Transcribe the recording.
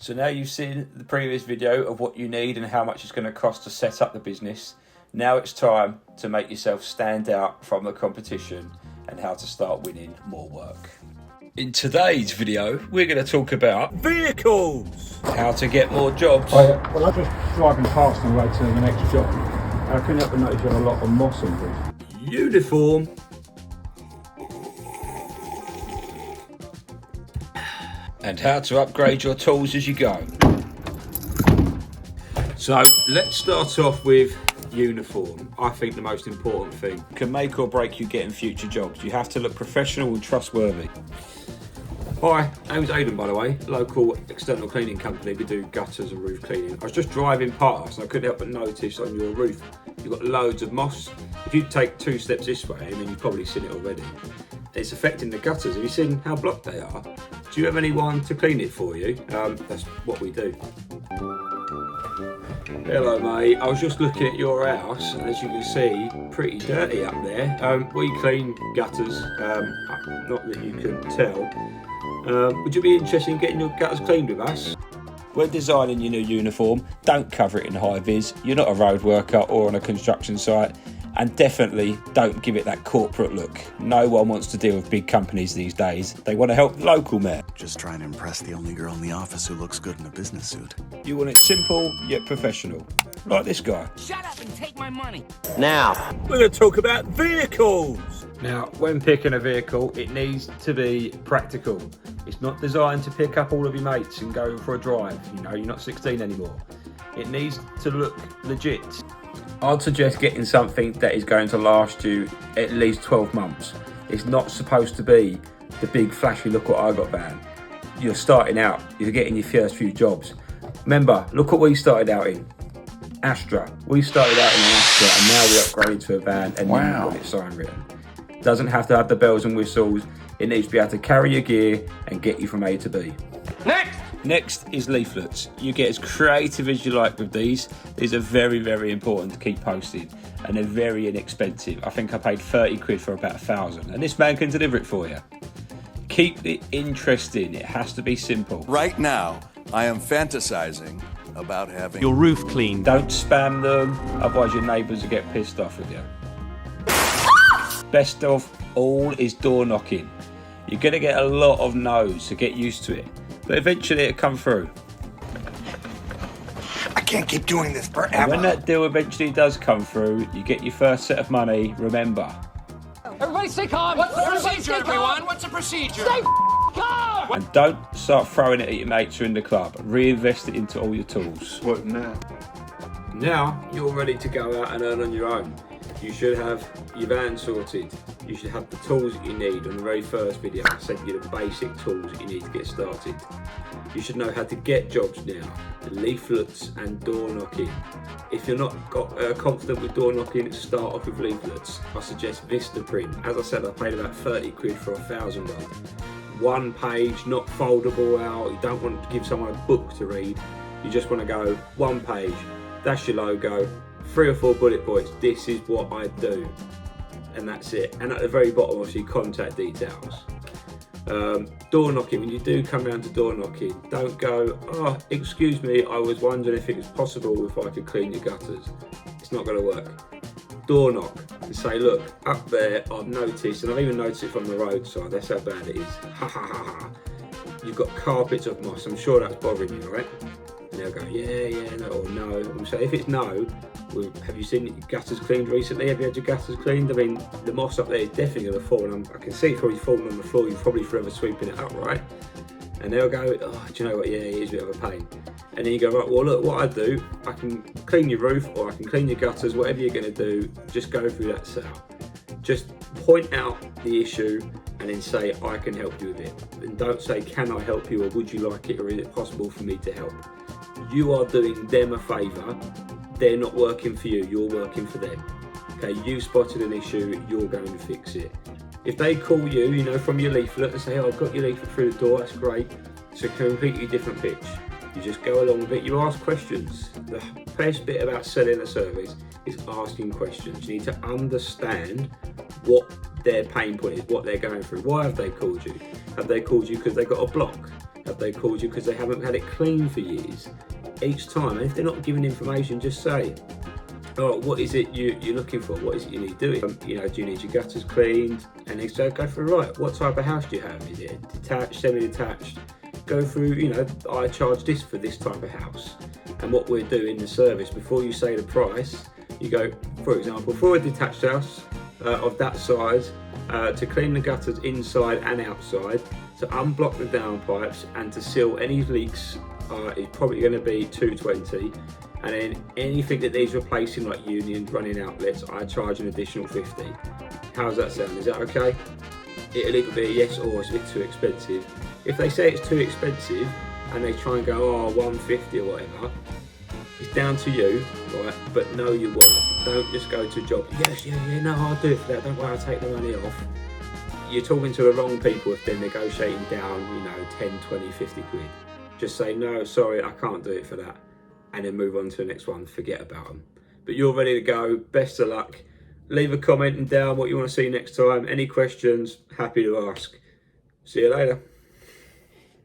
So now you've seen the previous video of what you need and how much it's going to cost to set up the business. Now it's time to make yourself stand out from the competition and how to start winning more work. In today's video, we're going to talk about vehicles, how to get more jobs. Well, I just driving past on the way to the next job. I couldn't help but notice you have a lot of moss on this. Uniform, and how to upgrade your tools as you go. So let's start off with uniform. I think the most important thing can make or break you getting future jobs. You have to look professional and trustworthy. Hi, name's Aidan, by the way, local external cleaning company. We do gutters and roof cleaning. I was just driving past and I couldn't help but notice on your roof you've got loads of moss. If you take 2 steps this way, I mean, you've probably seen it already, it's affecting the gutters. Have you seen how blocked they are? Do you have anyone to clean it for you? That's what we do. Hello mate, I was just looking at your house and as you can see, pretty dirty up there. We clean gutters, not that you can tell. Would you be interested in getting your gutters cleaned with us? When designing your new uniform, don't cover it in high vis. You're not a road worker or on a construction site. And definitely don't give it that corporate look. No one wants to deal with big companies these days. They want to help the local man. Just trying to impress the only girl in the office who looks good in a business suit. You want it simple yet professional, like this guy. Shut up and take my money. Now, we're going to talk about vehicles. Now, when picking a vehicle, it needs to be practical. It's not designed to pick up all of your mates and go for a drive. You know, you're not 16 anymore. It needs to look legit. I'd suggest getting something that is going to last you at least 12 months. It's not supposed to be the big flashy look what I got van. You're starting out, you're getting your first few jobs. Remember, look what we started out in. Astra. We started out in an Astra and now we upgraded to a van and then you've got it sign written. Doesn't have to have the bells and whistles. It needs to be able to carry your gear and get you from A to B. Next is leaflets. You get as creative as you like with these. These are very, very important to keep posted and they're very inexpensive. I think I paid 30 quid for about 1,000 and this man can deliver it for you. Keep it interesting. It has to be simple. Right now, I am fantasizing about having your roof cleaned. Don't spam them, otherwise your neighbours will get pissed off with you. Best of all is door knocking. You're going to get a lot of no's, so get used to it. But eventually it'll come through. I can't keep doing this forever. And when that deal eventually does come through, you get your first set of money, remember. Everybody stay calm. What's the procedure, everyone? What's the procedure? Stay calm. And don't start throwing it at your mates who are in the club. Reinvest it into all your tools. What now? Now you're ready to go out and earn on your own. You should have your van sorted. You should have the tools that you need. On the very first video, I said you the basic tools that you need to get started. You should know how to get jobs now. Leaflets and door knocking. If you're not confident with door knocking, start off with leaflets. I suggest Vistaprint. As I said, I paid about 30 quid for 1,000 of them. 1 page, not foldable out. You don't want to give someone a book to read. You just want to go 1 page. That's your logo. 3 or 4 bullet points. This is what I do. And that's it. And at the very bottom, obviously, contact details. Door knocking. When you do come around to door knocking, don't go, oh, excuse me, I was wondering if it was possible if I could clean your gutters. It's not going to work. Door knock and say, look, up there, I've noticed, and I've even noticed it from the roadside, that's how bad it is. Ha ha ha ha. You've got carpets of moss. I'm sure that's bothering you, right? And they'll go, yeah, no, or no. And so if it's no, well, have you seen your gutters cleaned recently? Have you had your gutters cleaned? I mean, the moss up there is definitely going to fall, and I can see it's probably falling on the floor. You're probably forever sweeping it up, right? And they'll go, oh, do you know what? Yeah, it is a bit of a pain. And then you go, right, well, look, what I do, I can clean your roof or I can clean your gutters, whatever you're going to do, just go through that sale. Just point out the issue and then say, I can help you with it. And don't say, can I help you, or would you like it, or is it possible for me to help? You are doing them a favour. They're not working for you, you're working for them. Okay, you spotted an issue, you're going to fix it. If they call you, you know, from your leaflet and say, oh, I've got your leaflet through the door, that's great. It's a completely different pitch. You just go along with it, you ask questions. The best bit about selling a service is asking questions. You need to understand what their pain point is, what they're going through. Why have they called you? Have they called you because they got a block? Have they called you because they haven't had it cleaned for years. Each time, and if they're not giving information, just say, oh, what is it you're looking for? What is it you need doing? Do you need your gutters cleaned? And they say, go for right. What type of house do you have? Is it detached, semi-detached? Go through, I charge this for this type of house. And what we're doing in the service, before you say the price, you go, for example, for a detached house of that size, to clean the gutters inside and outside, to unblock the downpipes and to seal any leaks is probably going to be $220. And then anything that needs replacing, like unions, running outlets, I charge an additional $50. How's that sound? Is that okay? It'll either be a yes or it's a bit too expensive. If they say it's too expensive and they try and go, oh, $150 or whatever, it's down to you, right? But know your worth. Don't just go to a job, yes, no, I'll do it for that. Don't worry, I'll take the money off. You're talking to the wrong people if they're negotiating down, 10, 20, 50 quid. Just say, no, sorry, I can't do it for that. And then move on to the next one, forget about them. But you're ready to go, best of luck. Leave a comment down what you want to see next time. Any questions, happy to ask. See you later.